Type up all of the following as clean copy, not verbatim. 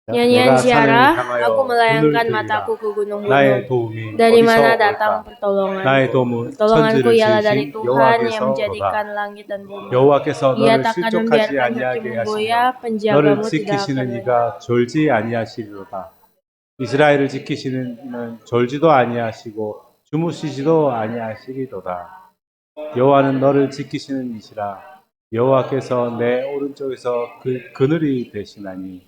Nyanyian 내가 산을 ziarah, 향하여 aku melayangkan 눈을 mataku 들리라. ke gunung-gunung. 나의 도움이 Dari 어디서 mana 올까? datang pertolongan? 나의 도움은 Pertolonganku 천지를 ialah dari 지으신 Tuhan yang 여호와께서로다. menjadikan langit dan bumi. 여호와께서 Ia 너를 takkan 실족하지 membiarkan 아니하게 kakimu 하시며 goyah, 너를 penjagamu tidak akan 지키시는 lenyap. 이가 졸지 아니하시리로다. 이스라엘을 지키시는 이는 졸지도 아니하시고 주무시지도 아니하시리로다. 여호와는 너를 지키시는 이시라. 여호와께서 내 오른쪽에서 그늘이 되시나니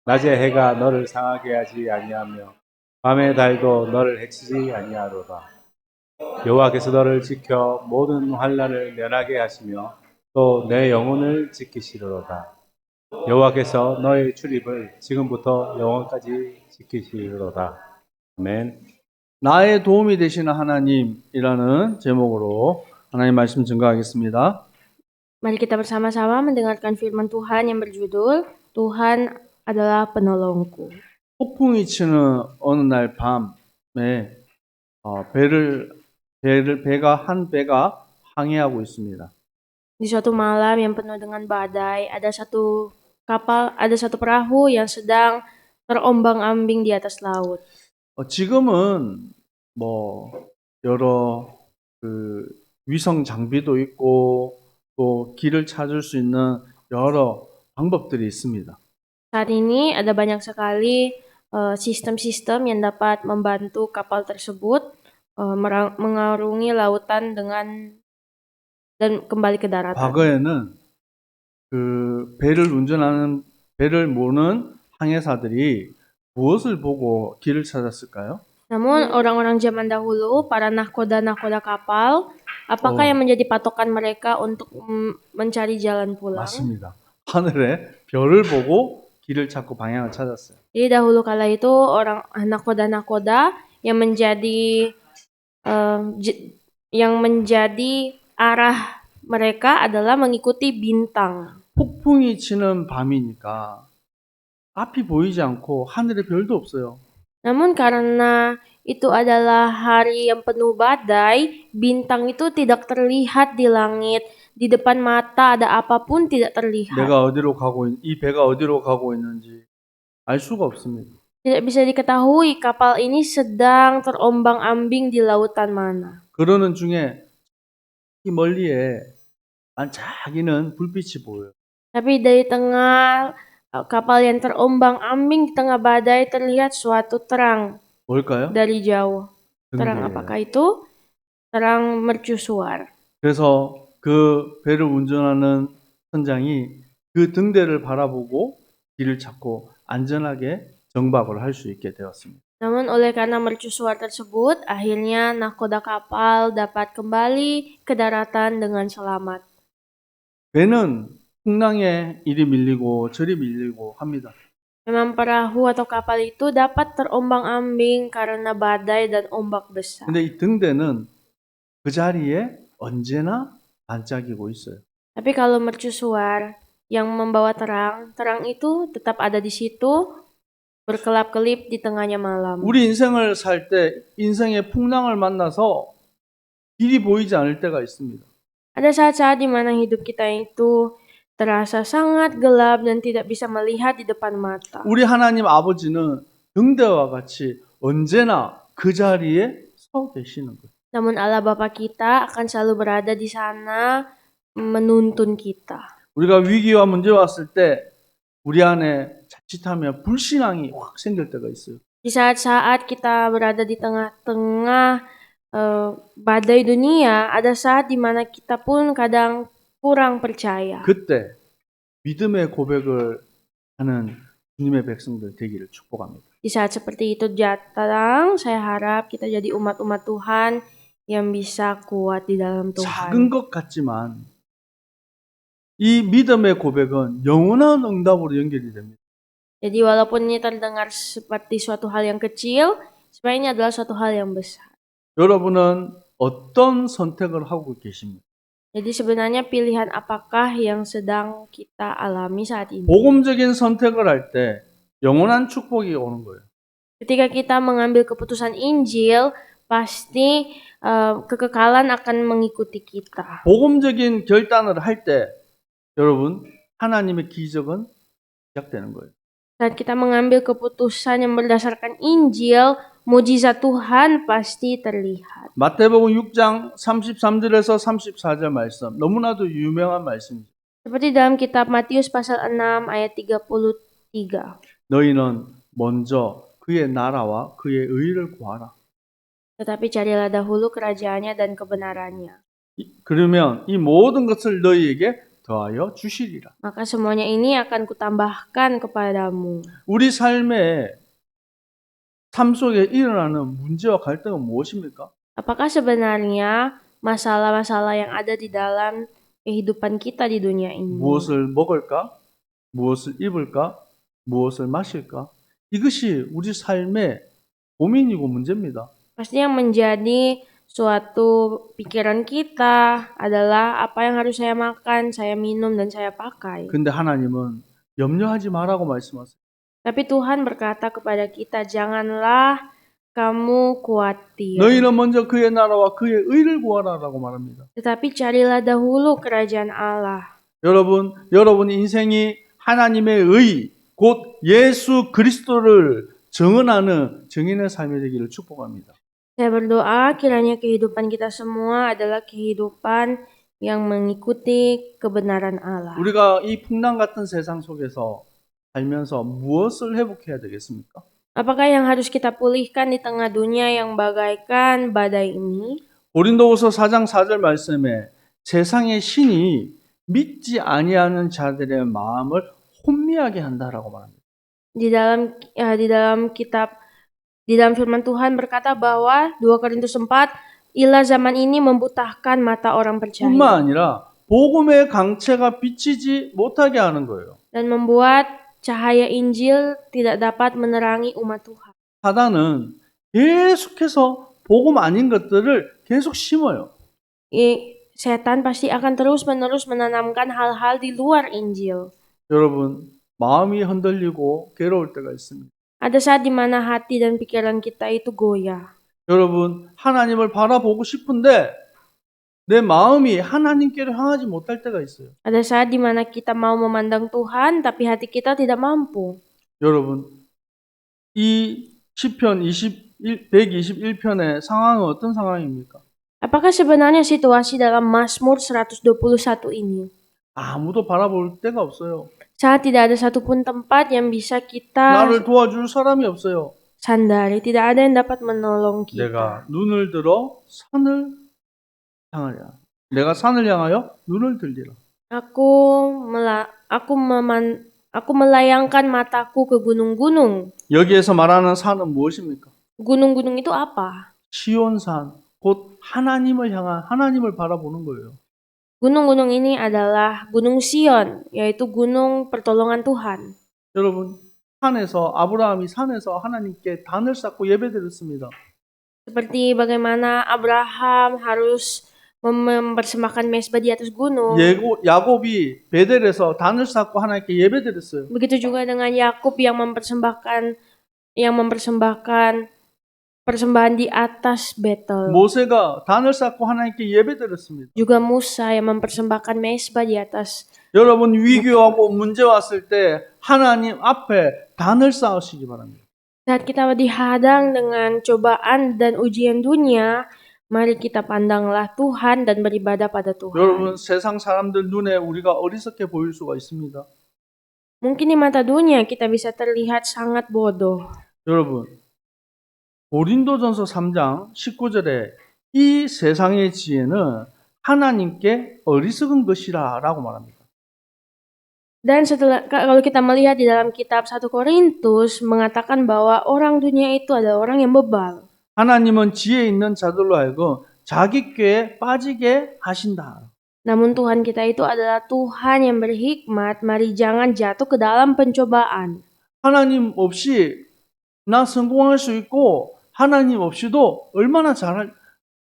낮에 해가 너를 상하게 하지 아니하며 밤의 달도 너를 해치지 아니하로다. 여호와께서 너를 지켜 모든 환난을 면하게 하시며 또 내 영혼을 지키시리로다. 여호와께서 너의 출입을 지금부터 영원까지 지키시리로다. 아멘. 나의 도움이 되시는 하나님이라는 제목으로 하나님 말씀 증거하겠습니다. Mari kita bersama-sama mendengarkan firman Tuhan yang berjudul Tuhan adalah penolongku. 폭풍이 치는 어느 날 밤에 한 배가 항해하고 있습니다. Di suatu malam yang penuh dengan badai, ada satu perahu yang sedang terombang-ambing di atas laut. 지금은 여러 위성 장비도 있고 또 길을 찾을 수 있는 여러 방법들이 있습니다. Saat ini ada banyak sekali sistem-sistem yang dapat membantu kapal tersebut mengarungi lautan dan kembali ke daratan. 과거에는 배를 모는 항해사들이 무엇을 보고 길을 찾았을까요? Namun orang-orang zaman dahulu, para nahkoda kapal, apakah yang menjadi patokan mereka untuk mencari jalan pulang? 맞습니다. 하늘에 별을 보고 길을 찾고 방향을 찾았어요. Jadi dahulu kala itu orang nahkoda yang menjadi arah mereka adalah mengikuti bintang. 폭풍이 치는 밤이니까 앞이 보이지 않고 하늘에 별도 없어요. Namun karena itu adalah hari yang penuh badai, bintang itu tidak terlihat di langit. Di depan mata ada apapun tidak terlihat. 이 배가 어디로 가고 있는지 알 수가 없습니다. Tidak bisa diketahui kapal ini sedang terombang-ambing di lautan mana. 그러는 중에 이 멀리에 반짝이는 불빛이 보여요. Tapi dari tengah kapal yang terombang-ambing di tengah badai terlihat suatu terang. 뭘까요? Dari jauh. Terang 등대예요. apakah itu? Terang mercusuar. 그래서 그 배를 운전하는 선장이 그 등대를 바라보고 길을 찾고 안전하게 정박을 할 수 있게 되었습니다. Namun oleh karena mercusuar tersebut, akhirnya nahkoda kapal dapat kembali ke daratan dengan selamat. 배는 풍랑에 이리 밀리고 저리 밀리고 합니다. Memang perahu atau kapal itu dapat terombang-ambing karena badai dan ombak besar. 근데 이 등대는 그 자리에 언제나 반짝이고 있어요. Tapi kalau mercusuar yang membawa terang itu tetap ada di situ, berkelap-kelip di tengahnya malam. 우리 인생을 살 때 인생의 풍랑을 만나서 길이 보이지 않을 때가 있습니다. Ada saat-saat di mana hidup kita itu terasa sangat gelap dan tidak bisa melihat di depan mata. 우리 하나님 아버지는 등대와 같이 언제나 그 자리에 서 계시는 거예요. Namun Allah Bapa kita akan selalu berada di sana menuntun kita. 우리가 위기와 문제 왔을 때 우리 안에 자칫하면 불신앙이 확 생길 때가 있어요. Di saat-saat kita berada di tengah-tengah badai dunia, ada saat di mana kita pun kadang kurang percaya. 그때 믿음의 고백을 하는 주님의 백성들 되기를 축복합니다. Di saat seperti itu datang, saya harap kita jadi umat-umat Tuhan yang bisa kuat di dalam Tuhan. 작은 것 같지만 이 믿음의 고백은 영원한 응답으로 연결이 됩니다. Jadi walaupun ini terdengar seperti suatu hal yang kecil, sebenarnya ini adalah suatu hal yang besar. 여러분은 어떤 선택을 하고 계십니까? Jadi sebenarnya pilihan apakah yang sedang kita alami saat ini? 복음적인 선택을 할 때 영원한 축복이 오는 거예요. Ketika kita mengambil keputusan Injil, pasti kekekalan akan mengikuti kita. 복음적인 결단을 할 때 여러분 하나님의 기적은 시작되는 거예요. Saat kita mengambil keputusan yang berdasarkan Injil, mujizat Tuhan pasti terlihat. 마태복음 6장 33절에서 34절 말씀 너무나도 유명한 말씀이죠. Seperti dalam kitab Matius pasal 6 ayat 33. 너희는 먼저 그의 나라와 그의 의를 구하라. Tetapi carilah dahulu kerajaannya dan kebenarannya. 그러면 이 모든 것을 너희에게 더하여 주시리라. Maka semuanya ini akan kutambahkan kepadamu. 우리 삶 속에 일어나는 문제와 갈등은 무엇입니까? Apakah sebenarnya masalah-masalah yang ada di dalam kehidupan kita di dunia ini? 무엇을 먹을까? 무엇을 입을까? 무엇을 마실까? 이것이 우리 삶의 고민이고 문제입니다. Pasti yang menjadi suatu pikiran kita adalah apa yang harus saya makan, saya minum, dan saya pakai. 근데 하나님은 염려하지 말라고 말씀하세요. Tapi Tuhan berkata kepada kita, janganlah kamu khawatir. 너희는 먼저 그의 나라와 그의 의를 구하라라고 말합니다. Tetapi carilah dahulu kerajaan Allah. 여러분 인생이 하나님의 의, 곧 예수 그리스도를 정언하는 증인의 삶이 되기를 축복합니다. Saya berdoa kiranya kehidupan kita semua adalah kehidupan yang mengikuti kebenaran Allah. 우리가 이 풍랑 같은 세상 속에서 살면서 무엇을 회복해야 되겠습니까? Apakah yang harus kita pulihkan di tengah dunia yang bagaikan badai ini? 고린도후서 4장 4절 말씀에 세상의 신이 믿지 아니하는 자들의 마음을 혼미하게 한다라고 말합니다. Di dalam firman Tuhan berkata bahwa 2 Korintus 4, ilah zaman ini membutahkan mata orang percaya 뿐만 아니라 복음의 강체가 비치지 못하게 하는 거예요. dan membuat cahaya Injil tidak dapat menerangi umat Tuhan. 사단은 계속해서 복음 아닌 것들을 계속 심어요. Setan pasti akan terus-menerus menanamkan hal-hal di luar Injil. 여러분, 마음이 흔들리고 괴로울 때가 있습니다. Ada saat di mana hati dan pikiran kita itu goyah. 여러분, 하나님을 바라보고 싶은데 내 마음이 하나님께로 향하지 못할 때가 있어요. Ada saat di mana kita mau memandang Tuhan, tapi hati kita tidak mampu. 여러분, 이 시편 121편의 상황은 어떤 상황입니까? Apakah sebenarnya situasi dalam Mazmur 121 ini? 아무도 바라볼 데가 없어요. Saat tidak ada satupun tempat yang bisa kita 나를 도와줄 사람이 없어요. sandari, tidak ada yang dapat menolong kita. 내가 눈을 들어 산을 향하여. 내가 산을 향하여 눈을 들리라. Aku melayangkan mataku ke gunung-gunung. 여기에서 말하는 산은 무엇입니까? Gunung-gunung itu apa? 시온산, 곧 하나님을 향한 하나님을 바라보는 거예요. Gunung-gunung ini adalah Gunung Sion, yaitu gunung pertolongan Tuhan. 여러분, 아브라함이 산에서 하나님께 단을 쌓고 예배드렸습니다. Seperti bagaimana Abraham harus mempersembahkan mezbah di atas gunung. 야곱이 베델에서 단을 쌓고 하나님께 예배드렸어요. Begitu juga dengan Yakub yang mempersembahkan persembahan di atas Betel. 모세가 단을 쌓고 하나님께 예배드렸습니다. Juga Musa yang mempersembahkan mezbah di atas. 여러분, 위기하고 문제 왔을 때 하나님 앞에 단을 쌓으시기 바랍니다. Saat kita dihadang dengan cobaan dan ujian dunia, mari kita pandanglah Tuhan dan beribadah pada Tuhan. 여러분, 세상 사람들 눈에 우리가 어리석게 보일 수가 있습니다. Mungkin di mata dunia kita bisa terlihat sangat bodoh. 여러분, 고린도전서 3장 19절에 이 세상의 지혜는 하나님께 어리석은 것이라 라고 말합니다. Dan kalau kita melihat di dalam kitab 1 Korintus mengatakan bahwa orang dunia itu adalah orang yang bebal. 하나님은 지혜 있는 자들로 하여금 자기 꾀에 빠지게 하신다. Namun Tuhan kita itu adalah Tuhan yang berhikmat, mari jangan jatuh ke dalam pencobaan. 하나님 없이 나 성공할 수 있고 하나님 없이도 얼마나 잘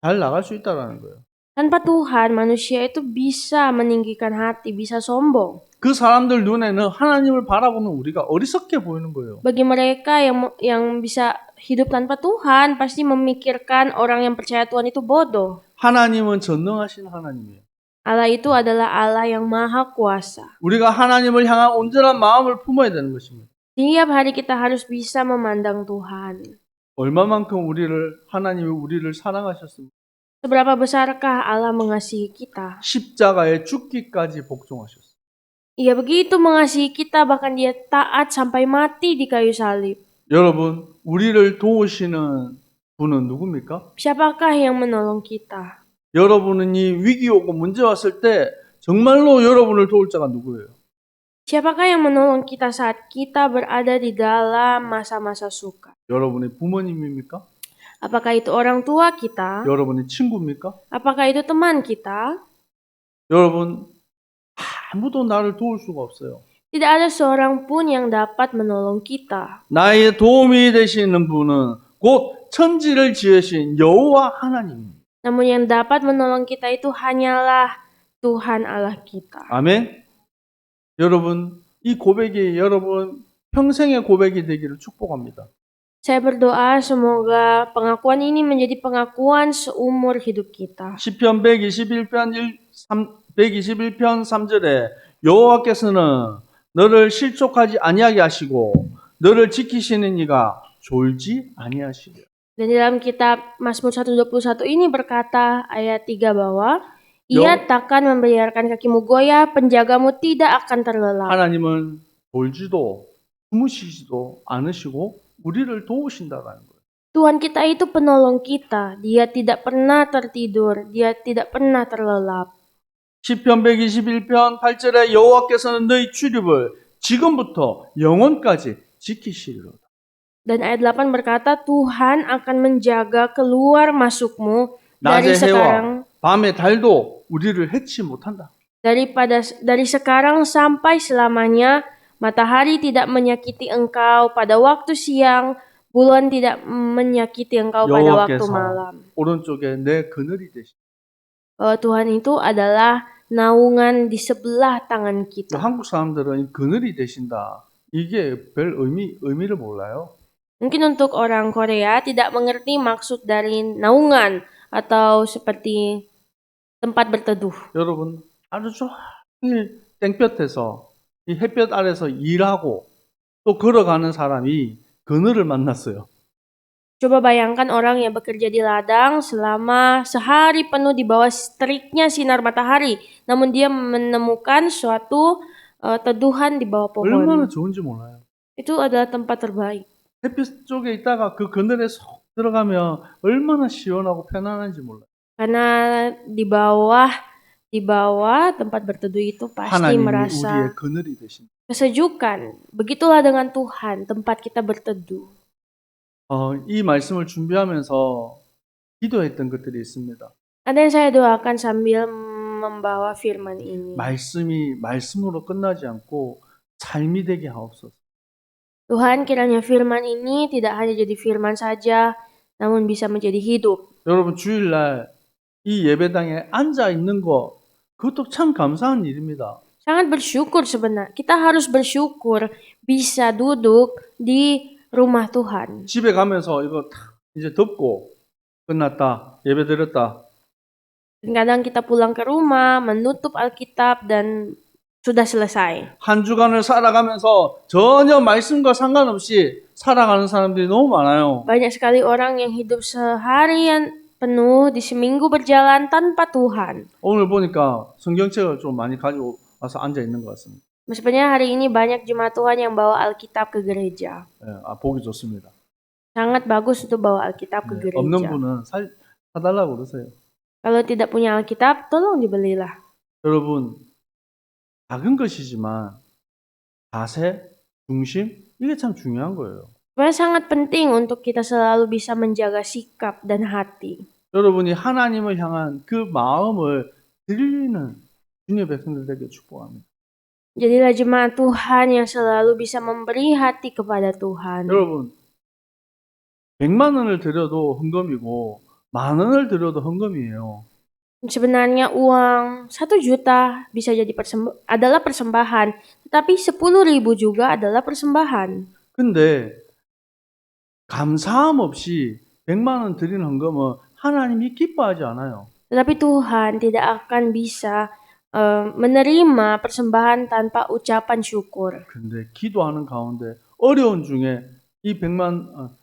나갈 수 있다라는 거예요. Tanpa Tuhan, manusia itu bisa meninggikan hati, bisa sombong. 그 사람들 눈에는 하나님을 바라보는 우리가 어리석게 보이는 거예요. Bagi mereka yang bisa hidup tanpa Tuhan, pasti memikirkan orang yang percaya Tuhan itu bodoh. 하나님은 전능하신 하나님이에요. Allah itu adalah Allah yang maha kuasa. 우리가 하나님을 향한 온전한 마음을 품어야 되는 것입니다. Tiap hari kita harus bisa memandang Tuhan. 얼마만큼 하나님이 우리를 사랑하셨습니까? Seberapa besarkah Allah mengasihi kita? 십자가에 죽기까지 복종하셨어요. Ia begitu mengasihi kita, bahkan dia taat sampai mati di kayu salib. 여러분, 우리를 도우시는 분은 누굽니까? Siapakah yang menolong kita? 여러분이 위기 오고 문제 왔을 때 정말로 여러분을 도울 자가 누구예요? Siapakah yang menolong kita saat kita berada di dalam masa-masa suka? 여러분의 부모님입니까? Apakah itu orang tua kita? 여러분의 친구입니까? Apakah itu teman kita? 여러분, 아무도 나를 도울 수가 없어요. Tidak ada seorang pun yang dapat menolong kita. 나의 도움이 되시는 분은 곧 천지를 지으신 여호와 하나님입니다. Namun yang dapat menolong kita itu hanyalah Tuhan Allah kita. 아멘. 여러분, 이 고백이 여러분 평생의 고백이 되기를 축복합니다. Saya berdoa semoga pengakuan ini menjadi pengakuan seumur hidup kita. 시편 121편 3절에 여호와께서는 너를 실족하지 아니하게 하시고 너를 지키시는 이가 졸지 아니하시리라. Dan di dalam kitab Mazmur 121 ini berkata ayat 3 bahwa Ia takkan membiarkan kakimu goyah, penjagamu tidak akan terlelap. 하나님은 졸지도 주무시지도 않으시고 우리를 도우신다라는 거예요. Tuhan kita itu penolong kita. Dia tidak pernah tertidur, dia tidak pernah terlelap. 시편 121편 8절에 여호와께서는 너희 출입을 지금부터 영원까지 지키시리로다. Dan ayat 8 berkata Tuhan akan menjaga keluar masukmu dari 낮의 sekarang 해와 밤의 달도 우리를 해치 못한다. dari sekarang sampai selamanya. Matahari tidak menyakiti engkau pada waktu siang, bulan tidak menyakiti engkau pada waktu malam. 오른쪽에 내 그늘이 되시. Tuhan itu adalah naungan di sebelah tangan kita. 한국 사람들은 이 그늘이 되신다. 이게 별 의미를 몰라요. Mungkin untuk orang Korea tidak mengerti maksud dari naungan atau seperti tempat berteduh. 여러분, 하루 종일 땡볕에서 이 햇볕 아래서 일하고 또 걸어가는 사람이 그늘을 만났어요. Coba bayangkan orang yang bekerja di ladang selama sehari penuh di bawah teriknya sinar matahari, namun dia menemukan suatu teduhan di bawah 얼마나 pohon. 좋은지 몰라요. Itu adalah tempat terbaik. 햇빛 쪽에 있다가 그 그늘에 쏙 들어가면 얼마나 시원하고 편안한지 몰라요. Karena di bawah tempat berteduh itu pasti 하나님이 merasa 우리의 그늘이 되신다. kesejukan. Begitulah dengan Tuhan, tempat kita berteduh. 이 말씀을 준비하면서 기도했던 것들이 있습니다. Ada yang saya doakan sambil membawa firman ini. 말씀이 말씀으로 끝나지 않고 삶이 되게 하옵소서. Tuhan, kiranya firman ini tidak hanya jadi firman saja, namun bisa menjadi hidup. 여러분 주일날 이 예배당에 앉아 있는 거 그것도 참 감사한 일입니다. Sangat bersyukur sebenarnya. Kita harus bersyukur bisa duduk di rumah Tuhan. 집에 가면서 이거 이제 덮고 끝났다. 예배 드렸다. Kadang kita pulang ke rumah, menutup Alkitab dan sudah selesai. 한 주간을 살아가면서 전혀 말씀과 상관없이 살아가는 사람들이 너무 많아요. Banyak sekali orang yang hidup seharian penuh di seminggu berjalan tanpa Tuhan. 오늘 보니까 성경책을 좀 많이 가지고 와서 앉아 있는 것 같습니다. Sebenarnya hari ini banyak jemaat Tuhan yang bawa Alkitab ke gereja. 보기 좋습니다. Sangat bagus untuk bawa Alkitab ke gereja. 없는 분은 사달라고 그러세요. Kalau tidak punya Alkitab, tolong dibelilah. 여러분, 작은 것이지만 자세, 중심, 이게 참 중요한 거예요. Sebenarnya sangat penting untuk kita selalu bisa menjaga sikap dan hati. 여러분이 하나님을 향한 그 마음을 드리는 주님의 백성들 되게 축복합니다. Jadilah jemaat Tuhan yang selalu bisa memberi hati kepada Tuhan. 여러분, 100만 원을 드려도 헌금이고 10,000원을 드려도 헌금이에요. Sebenarnya uang 1 juta bisa jadi adalah persembahan, tetapi 10.000 juga adalah persembahan. 근데 감사함 없이 100만 원 드리는 헌금은 하나님이 기뻐하지 않아요. Tetapi Tuhan tidak akan bisa menerima persembahan tanpa ucapan syukur. 근데 기도하는 가운데 어려운 중에 이 100만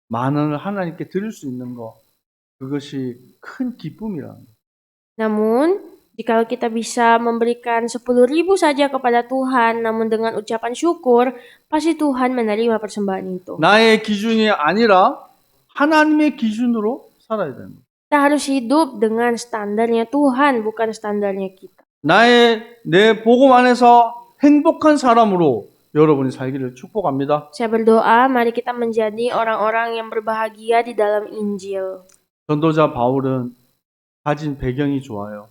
원을 하나님께 드릴 수 있는 거, 그것이 큰 기쁨이라는 거예요. Namun, jikalau kita bisa memberikan 10.000 saja kepada Tuhan, namun dengan ucapan syukur, pasti Tuhan menerima persembahan itu. 나의 기준이 아니라 하나님의 기준으로 살아야 되는 거예요. Kita harus hidup dengan standarnya Tuhan, bukan standarnya kita. 내 복음 안에서 행복한 사람으로 여러분이 살기를 축복합니다. Saya berdoa, mari kita menjadi orang-orang yang berbahagia di dalam Injil. 전도자 바울은 가진 배경이 좋아요.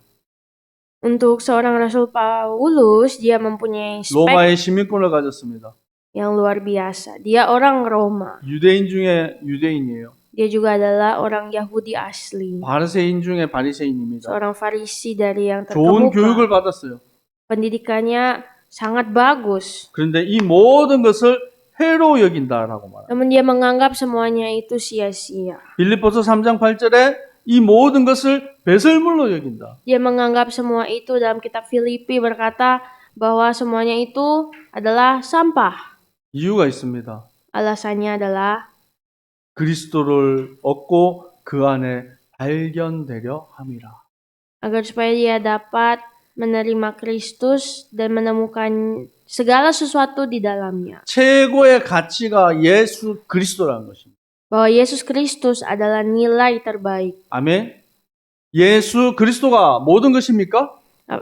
Untuk seorang Rasul Paulus, dia mempunyai spek 로마의 시민권을 가졌습니다. yang luar biasa. Dia orang Roma. 유대인 중에 유대인이에요. Dia juga adalah orang Yahudi asli. 바리새인 중에 바리새인입니다. Seorang Farisi dari yang 좋은 교육을 terkemuka. 받았어요. Pendidikannya sangat bagus. 그런데 이 모든 것을 해로 여긴다라고 말합니다. Namun dia menganggap semuanya itu sia-sia. 빌립보서 3장 8절에 이 모든 것을 배설물로 여긴다. Dia menganggap semua itu dalam kitab Filipi berkata bahwa semuanya itu adalah sampah. 이유가 있습니다. Alasannya adalah 그리스도를 얻고 그 안에 발견되려 함이라. agar supaya dia dapat menerima Kristus dan menemukan segala sesuatu di dalamnya. 최고의 가치가 예수 그리스도라는 것입니다. Bahwa Yesus Kristus adalah nilai terbaik. 아멘. 예수 그리스도가 모든 것입니까?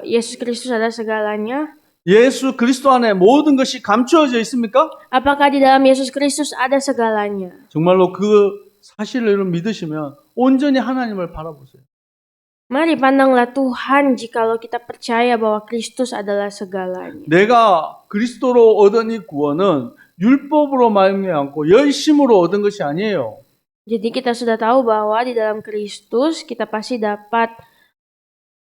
Yesus Kristus adalah segalanya. 예수 그리스도 안에 모든 것이 감추어져 있습니까? Apakah di dalam Yesus Kristus ada segalanya? 정말로 그 사실을 여러분 믿으시면 온전히 하나님을 바라보세요. Mari pandanglah Tuhan jikalau kita percaya bahwa Kristus adalah segalanya. 내가 그리스도로 얻은 이 구원은 율법으로 말미암고 열심으로 얻은 것이 아니에요. Jadi kita sudah tahu bahwa di dalam Kristus kita pasti dapat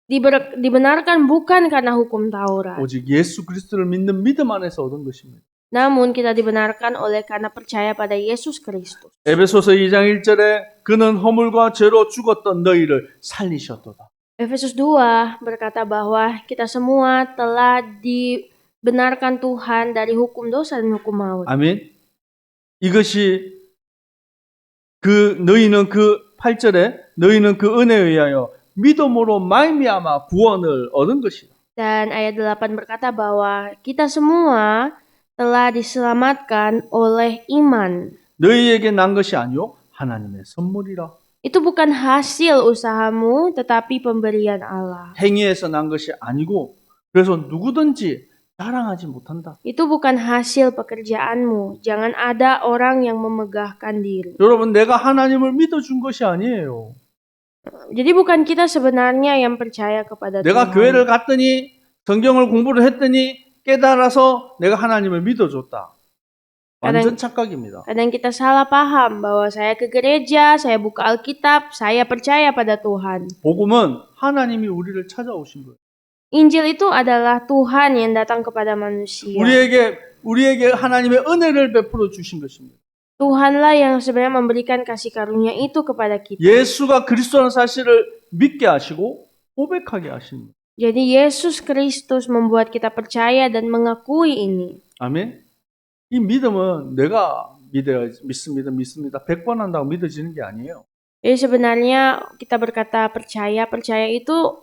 dibenarkan bukan karena hukum Taurat. 오직 예수 그리스도를 믿는 믿음 안에서 얻은 것입니다. Namun kita dibenarkan oleh karena percaya pada Yesus Kristus. 에베소서 2장 1절에 그는 허물과 죄로 죽었던 너희를 살리셨도다. Efesus 2 berkata bahwa kita semua telah dibenarkan Tuhan dari hukum dosa dan hukum maut. 아멘. 이것이 너희는 그 8절에 너희는 그 은혜에 의하여 믿음으로 말미암아 구원을 얻은 것이다. Dan ayat 8 berkata bahwa kita semua telah diselamatkan oleh iman. 너희에게 난 것이 아니요 하나님의 선물이라. Itu bukan hasil usahamu, tetapi pemberian Allah. 행위에서 난 것이 아니고 그래서 누구든지 자랑하지 못한다. Itu bukan hasil pekerjaanmu. Jangan ada orang yang memegahkan diri. 여러분 내가 하나님을 믿어준 것이 아니에요. Jadi bukan kita sebenarnya yang percaya kepada 내가 Tuhan. 교회를 갔더니 성경을 공부를 했더니 깨달아서 내가 하나님을 믿어줬다. 완전 착각입니다. Kadang kita salah paham bahwa saya ke gereja, saya buka Alkitab, saya percaya pada Tuhan. 복음은 하나님이 우리를 찾아오신 거예요. Injil itu adalah Tuhan yang datang kepada manusia. 우리에게 하나님의 은혜를 베풀어 주신 것입니다. Tuhanlah yang sebenarnya memberikan kasih karunia itu kepada kita. 예수가 그리스도라는 사실을 믿게 하시고 고백하게 하십니다. Jadi Yesus Kristus membuat kita percaya dan mengakui ini. 아멘. 이 믿음은 내가 믿습니다. 100번 한다고 믿어지는 게 아니에요. Jadi sebenarnya kita berkata percaya itu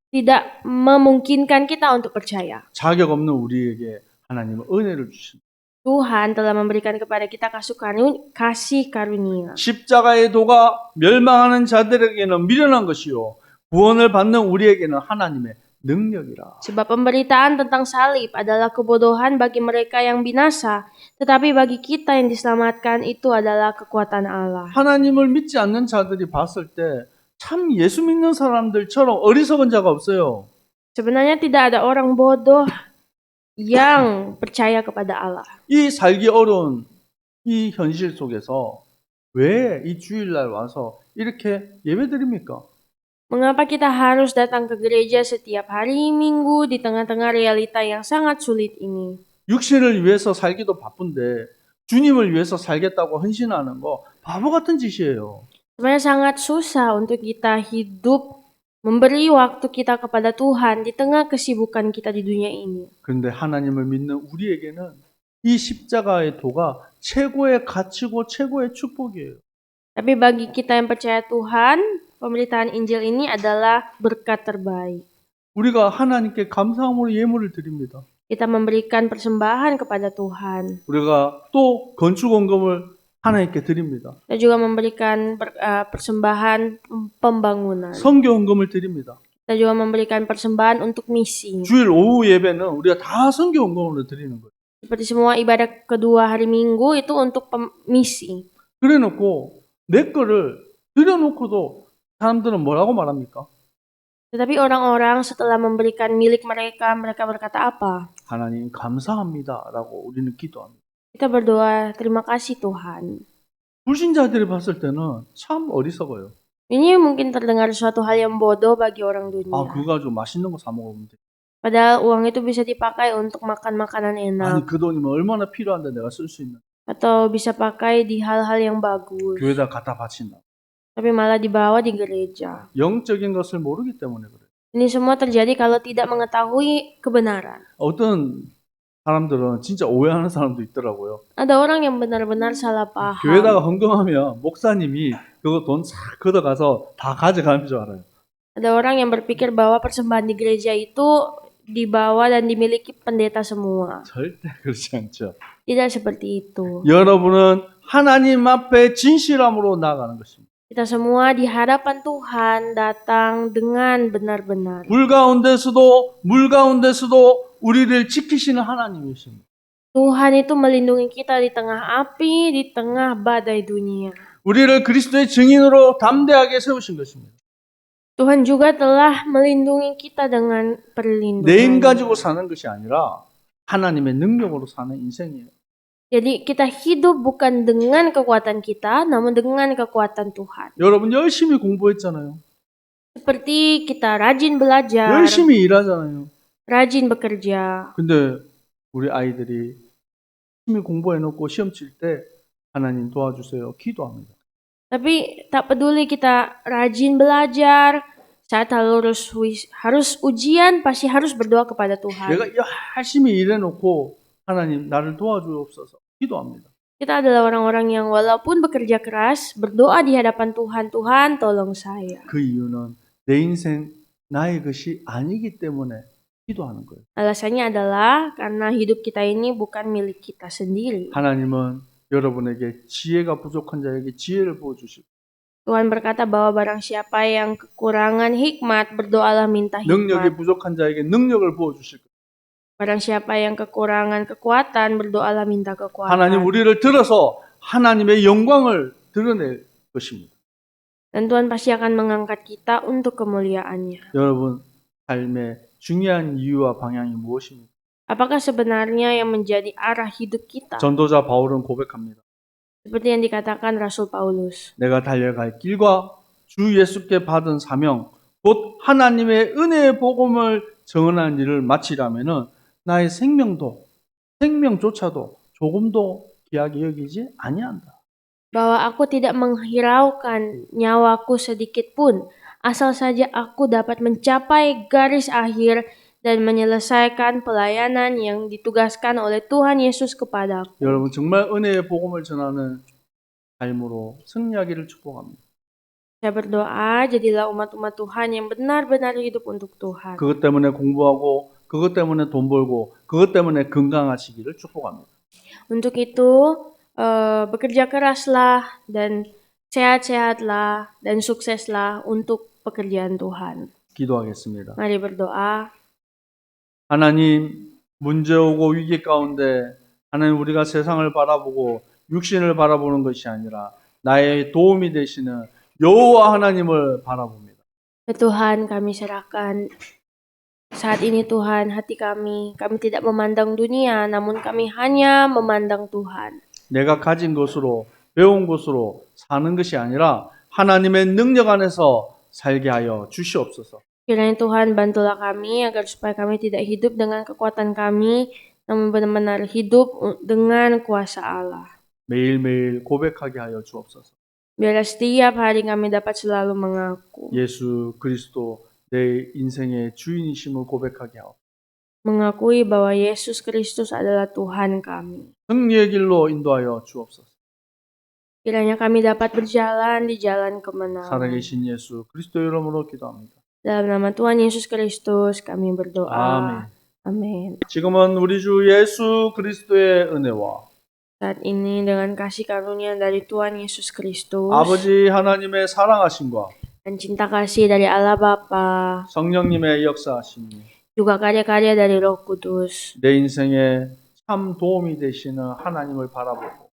tidak memungkinkan kita untuk percaya. 자격 없는 우리에게 하나님은 은혜를 주십니다. Tuhan telah memberikan kepada kita kasih karunia. 십자가의 도가 멸망하는 자들에게는 미련한 것이요 구원을 받는 우리에게는 하나님의 능력이라. Sebab pemberitaan tentang salib adalah kebodohan bagi mereka yang binasa, tetapi bagi kita yang diselamatkan itu adalah kekuatan Allah. 하나님을 믿지 않는 자들이 봤을 때 참 예수 믿는 사람들처럼 어리석은 자가 없어요. Sebenarnya tidak ada orang bodoh yang percaya kepada Allah. 이 살기 어려운 이 현실 속에서 왜 이 주일날 와서 이렇게 예배드립니까? Mengapa kita harus datang ke gereja setiap hari Minggu di tengah-tengah realita yang sangat sulit ini? 육신을 위해서 살기도 바쁜데 주님을 위해서 살겠다고 헌신하는 거 바보 같은 짓이에요. Sebenarnya sangat susah untuk kita hidup memberi waktu kita kepada Tuhan di tengah kesibukan kita di dunia ini. 그런데 하나님을 믿는 우리에게는 이 십자가의 도가 최고의 가치고 최고의 축복이에요. Tapi bagi kita yang percaya Tuhan, pemberitaan Injil ini adalah berkat terbaik. 우리가 하나님께 감사함으로 예물을 드립니다. Kita memberikan persembahan kepada Tuhan. 우리가 또 건축원금을 하나님께 드립니다. Kita juga memberikan persembahan pembangunan. 선교원금을 드립니다. Kita juga memberikan persembahan untuk misi. 주일 오후 예배는 우리가 다 선교원금으로 드리는 거예요. Seperti semua ibadah kedua hari Minggu itu untuk misi. 그래놓고 내 거를 드려놓고도 사람들은 뭐라고 말합니까? Tetapi orang-orang setelah memberikan milik mereka, mereka berkata apa? 하나님 감사합니다라고 우리는 기도합니다. Kita berdoa, terima kasih Tuhan. 불신자들이 봤을 때는 참 어리석어요. Ini mungkin terdengar suatu hal yang bodoh bagi orang 아, dunia. 그거 가지고 맛있는 거 사 먹으면 돼. Padahal uang itu bisa dipakai untuk makan makanan 아니, enak. 그 돈이면 얼마나 필요한데 내가 쓸 수 있는. Atau bisa pakai di hal-hal yang bagus. 교회에다 갖다 바친다. Tapi malah dibawa di gereja. 영적인 것을 모르기 때문에 그래요. Ini semua terjadi kalau tidak mengetahui kebenaran. 어떤 사람들은 진짜 오해하는 사람도 있더라고요. Ada orang yang benar-benar salah paham. 교회에다가 헌금하면 목사님이 그거 돈 싹 걷어가서 다 가져가는 줄 알아요. Ada orang yang berpikir bahwa persembahan di gereja itu dibawa dan dimiliki pendeta semua. 절대 그렇지 않죠. Tidak seperti itu. 여러분은 하나님 앞에 진실함으로 나아가는 것입니다. Kita semua di hadapan Tuhan datang dengan benar-benar. 물 가운데서도 우리를 지키시는 하나님이십니다. Tuhan itu melindungi kita di tengah api, di tengah badai dunia. 우리를 그리스도의 증인으로 담대하게 세우신 것입니다. Tuhan juga telah melindungi kita dengan perlindungan. 내 힘 가지고 사는 것이 아니라 하나님의 능력으로 사는 인생이에요. Jadi kita hidup bukan dengan kekuatan kita, namun dengan kekuatan Tuhan. 여러분 열심히 공부했잖아요. Seperti kita rajin belajar, 열심히 일하잖아요. rajin bekerja. 근데 우리 아이들이 열심히 공부해놓고 시험 칠 때 하나님 도와주세요. 기도합니다. Tapi tak peduli kita rajin belajar, saat harus ujian pasti harus berdoa kepada Tuhan. 내가 열심히 일해놓고 하나님 나를 도와주옵소서 기도합니다. Kita adalah orang-orang yang walaupun bekerja keras, berdoa di hadapan Tuhan, Tuhan tolong saya. 그 이유는 내 인생 나의 것이 아니기 때문에 기도하는 거예요. Alasannya adalah karena hidup kita ini bukan milik kita sendiri. 하나님은 여러분에게 지혜가 부족한 자에게 지혜를 부어주시고 Tuhan berkata bahwa barang siapa yang kekurangan hikmat, berdoalah minta 능력이 hikmat. 부족한 자에게 능력을 부어주실 거예요. Barang siapa yang kekurangan kekuatan, berdoalah minta 하나님 kekuatan. 우리를 들어서 하나님의 영광을 드러낼 것입니다. Dan Tuhan pasti akan mengangkat kita untuk kemuliaannya. 여러분 삶의 중요한 이유와 방향이 무엇입니까? Apakah sebenarnya yang menjadi arah hidup kita? 전도자 바울은 고백합니다. Seperti yang dikatakan Rasul Paulus. 내가 달려갈 길과 주 예수께 받은 사명 곧 하나님의 은혜의 복음을 전하는 일을 마치려면은 나의 생명조차도 조금도 귀하게 여기지 아니한다. Bahwa aku tidak menghiraukan nyawaku sedikit pun, asal saja aku dapat mencapai garis akhir dan menyelesaikan pelayanan yang ditugaskan oleh Tuhan Yesus kepadaku. 여러분 정말 은혜의 복음을 전하는 삶으로 승리하기를 축복합니다. Saya berdoa, jadilah umat-umat Tuhan yang benar-benar hidup untuk Tuhan. 그것 때문에 공부하고 그것 때문에 돈 벌고 그것 때문에 건강하시기를 축복합니다. Untuk itu, bekerja keraslah dan sehat-sehatlah dan sukseslah untuk pekerjaan Tuhan. 기도하겠습니다. Mari berdoa. 하나님 문제 오고 위기 가운데 하나님 우리가 세상을 바라보고 육신을 바라보는 것이 아니라 나의 도움이 되시는 여호와 하나님을 바라봅니다. Tuhan, kami serahkan saat ini Tuhan hati kami tidak memandang dunia, namun kami hanya memandang Tuhan. 내가 가진 것으로 배운 것으로 사는 것이 아니라 하나님의 능력 안에서 살게 하여 주시옵소서. Kiranya Tuhan bantulah kami agar supaya kami tidak hidup dengan kekuatan kami, namun benar-benar hidup dengan kuasa Allah. 매일매일 고백하게 하여 주옵소서. Biarlah setiap hari kami dapat selalu mengaku. 예수 그리스도 내 인생의 주인이심을 고백하게 하옵소서. mengakui bahwa Yesus Kristus adalah Tuhan kami. 승리의 길로 인도하여 주옵소서. Kiranya kami dapat berjalan di jalan kemenangan. 살아계신 예수 그리스도 이름으로 기도합니다. Dalam nama Tuhan Yesus Kristus kami berdoa. 아멘. Amin. 지금은 우리 주 예수 그리스도의 은혜와 Saat ini dengan kasih karunia dari Tuhan Yesus Kristus 아버지 하나님의 사랑하심과 dan cinta kasih dari Allah Bapa, 성령님의 역사하심이 juga karya-karya dari Roh Kudus 내 인생에 참 도움이 되시는 하나님을 바라보고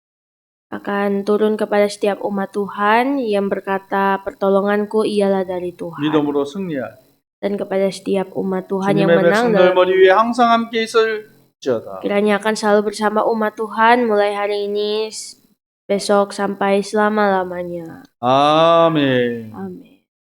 akan turun kepada setiap umat Tuhan yang berkata pertolonganku ialah dari Tuhan, 믿음으로 승리할 dan kepada setiap umat Tuhan yang 주님의 menang 백성들 dalam 머리 위에 항상 함께 있을지어다. kiranya akan selalu bersama umat Tuhan mulai hari ini, besok sampai selama-lamanya. 아멘. Amin.